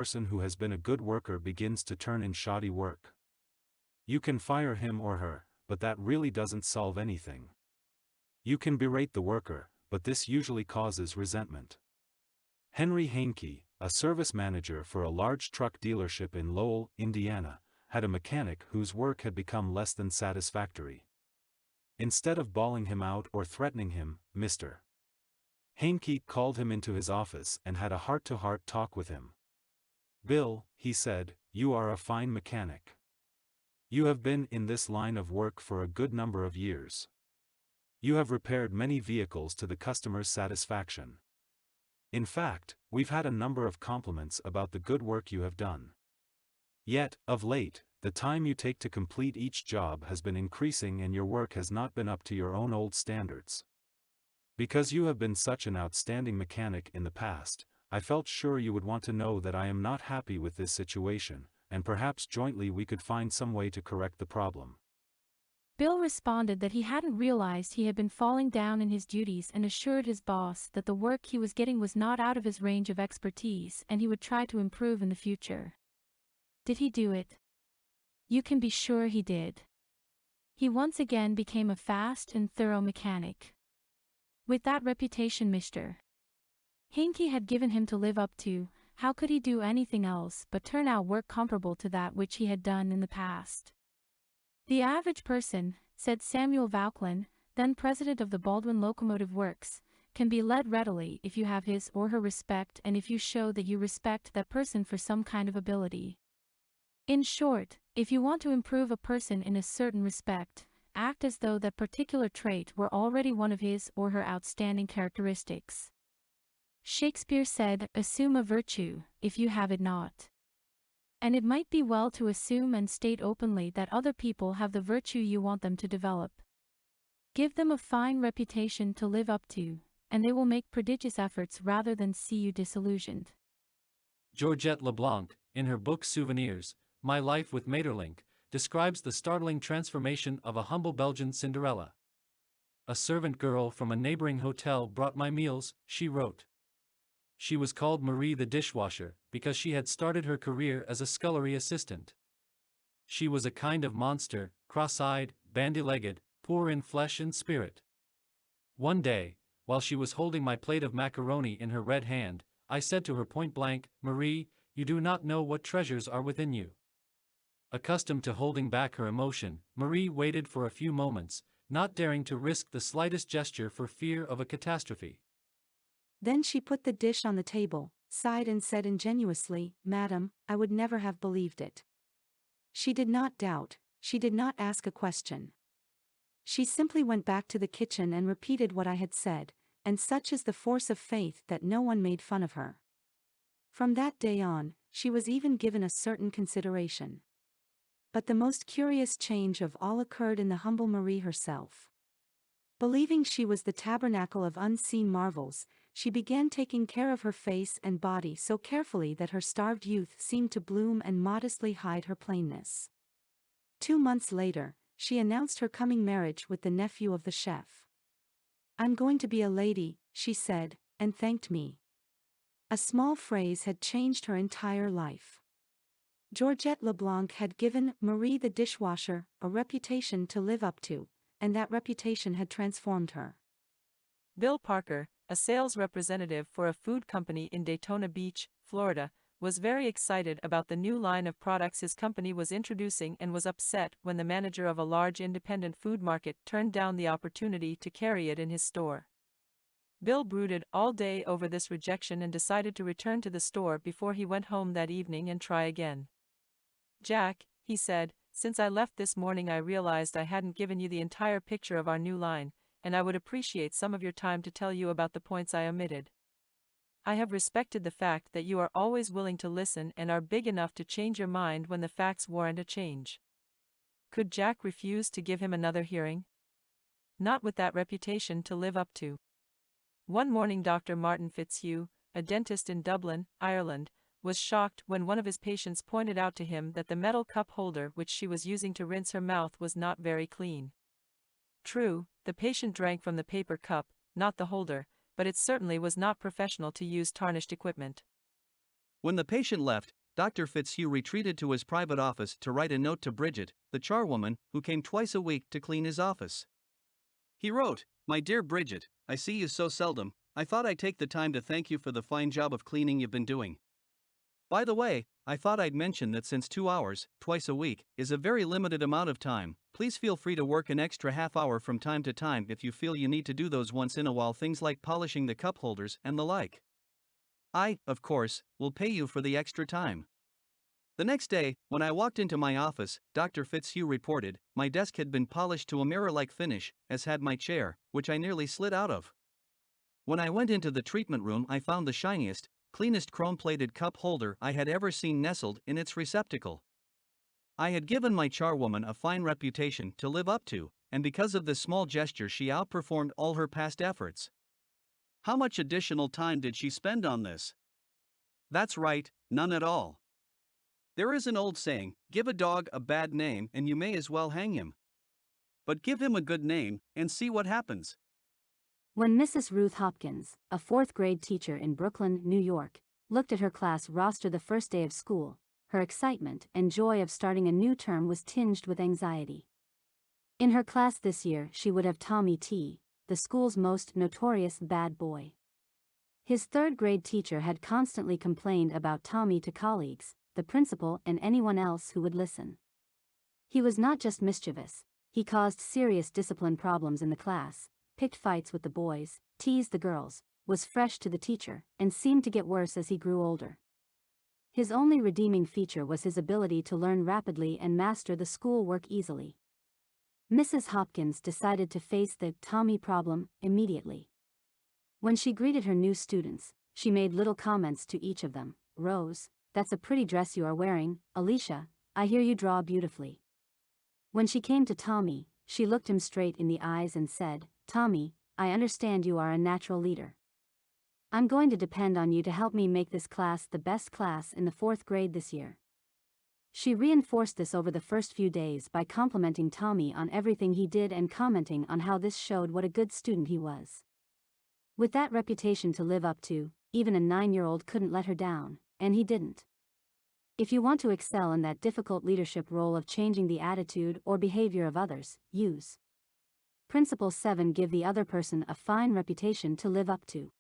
person who has been a good worker begins to turn in shoddy work. You can fire him or her, but that really doesn't solve anything. You can berate the worker, but this usually causes resentment. Henry Henke, a service manager for a large truck dealership in Lowell, Indiana, had a mechanic whose work had become less than satisfactory. Instead of bawling him out or threatening him, Mr. Henke called him into his office and had a heart-to-heart talk with him. "Bill," he said, "you are a fine mechanic. You have been in this line of work for a good number of years. You have repaired many vehicles to the customer's satisfaction. In fact, we've had a number of compliments about the good work you have done. Yet, of late, the time you take to complete each job has been increasing and your work has not been up to your own old standards. Because you have been such an outstanding mechanic in the past, I felt sure you would want to know that I am not happy with this situation, and perhaps jointly we could find some way to correct the problem." Bill responded that he hadn't realized he had been falling down in his duties and assured his boss that the work he was getting was not out of his range of expertise and he would try to improve in the future. Did he do it? You can be sure he did. He once again became a fast and thorough mechanic. With that reputation Mr. Henke had given him to live up to, how could he do anything else but turn out work comparable to that which he had done in the past? "The average person," said Samuel Vauquelin, then president of the Baldwin Locomotive Works, "can be led readily if you have his or her respect and if you show that you respect that person for some kind of ability. In short, if you want to improve a person in a certain respect, act as though that particular trait were already one of his or her outstanding characteristics. Shakespeare said, 'Assume a virtue, if you have it not.' And it might be well to assume and state openly that other people have the virtue you want them to develop. Give them a fine reputation to live up to, and they will make prodigious efforts rather than see you disillusioned." Georgette Leblanc, in her book Souvenirs, My Life with Maeterlinck, describes the startling transformation of a humble Belgian Cinderella. "A servant girl from a neighboring hotel brought my meals," she wrote. She was called Marie the dishwasher, because she had started her career as a scullery assistant. She was a kind of monster, cross-eyed, bandy-legged, poor in flesh and spirit. One day, while she was holding my plate of macaroni in her red hand, I said to her point-blank, "Marie, you do not know what treasures are within you." Accustomed to holding back her emotion, Marie waited for a few moments, not daring to risk the slightest gesture for fear of a catastrophe. Then she put the dish on the table, sighed and said ingenuously, "Madam, I would never have believed it." She did not doubt, she did not ask a question. She simply went back to the kitchen and repeated what I had said, and such is the force of faith that no one made fun of her. From that day on, she was even given a certain consideration. But the most curious change of all occurred in the humble Marie herself. Believing she was the tabernacle of unseen marvels, she began taking care of her face and body so carefully that her starved youth seemed to bloom and modestly hide her plainness. 2 months later, she announced her coming marriage with the nephew of the chef. "I'm going to be a lady," she said, and thanked me. A small phrase had changed her entire life. Georgette Leblanc had given Marie the dishwasher a reputation to live up to, and that reputation had transformed her. Bill Parker, a sales representative for a food company in Daytona Beach, Florida, was very excited about the new line of products his company was introducing and was upset when the manager of a large independent food market turned down the opportunity to carry it in his store. Bill brooded all day over this rejection and decided to return to the store before he went home that evening and try again. "Jack," he said, "since I left this morning I realized I hadn't given you the entire picture of our new line, and I would appreciate some of your time to tell you about the points I omitted. I have respected the fact that you are always willing to listen and are big enough to change your mind when the facts warrant a change." Could Jack refuse to give him another hearing? Not with that reputation to live up to. One morning Dr. Martin Fitzhugh, a dentist in Dublin, Ireland, was shocked when one of his patients pointed out to him that the metal cup holder which she was using to rinse her mouth was not very clean. True, the patient drank from the paper cup, not the holder, but it certainly was not professional to use tarnished equipment. When the patient left, Dr. Fitzhugh retreated to his private office to write a note to Bridget, the charwoman, who came twice a week to clean his office. He wrote, "My dear Bridget, I see you so seldom, I thought I'd take the time to thank you for the fine job of cleaning you've been doing. By the way, I thought I'd mention that since 2 hours, twice a week, is a very limited amount of time, please feel free to work an extra half hour from time to time if you feel you need to do those once in a while things like polishing the cup holders and the like. I, of course, will pay you for the extra time." The next day, when I walked into my office, Dr. Fitzhugh reported, my desk had been polished to a mirror-like finish, as had my chair, which I nearly slid out of. When I went into the treatment room, I found the shiniest, cleanest chrome-plated cup holder I had ever seen nestled in its receptacle. I had given my charwoman a fine reputation to live up to, and because of this small gesture she outperformed all her past efforts. How much additional time did she spend on this? That's right, none at all. There is an old saying, give a dog a bad name and you may as well hang him. But give him a good name, and see what happens. When Mrs. Ruth Hopkins, a fourth-grade teacher in Brooklyn, New York, looked at her class roster the first day of school, her excitement and joy of starting a new term was tinged with anxiety. In her class this year she would have Tommy T., the school's most notorious bad boy. His third-grade teacher had constantly complained about Tommy to colleagues, the principal and anyone else who would listen. He was not just mischievous, he caused serious discipline problems in the class, picked fights with the boys, teased the girls, was fresh to the teacher, and seemed to get worse as he grew older. His only redeeming feature was his ability to learn rapidly and master the school work easily. Mrs. Hopkins decided to face the Tommy problem immediately. When she greeted her new students, she made little comments to each of them. Rose, that's a pretty dress you are wearing. Alicia, I hear you draw beautifully. When she came to Tommy, she looked him straight in the eyes and said, Tommy, I understand you are a natural leader. I'm going to depend on you to help me make this class the best class in the 4th grade this year. She reinforced this over the first few days by complimenting Tommy on everything he did and commenting on how this showed what a good student he was. With that reputation to live up to, even a 9-year-old couldn't let her down, and he didn't. If you want to excel in that difficult leadership role of changing the attitude or behavior of others, use Principle 7. Give the other person a fine reputation to live up to.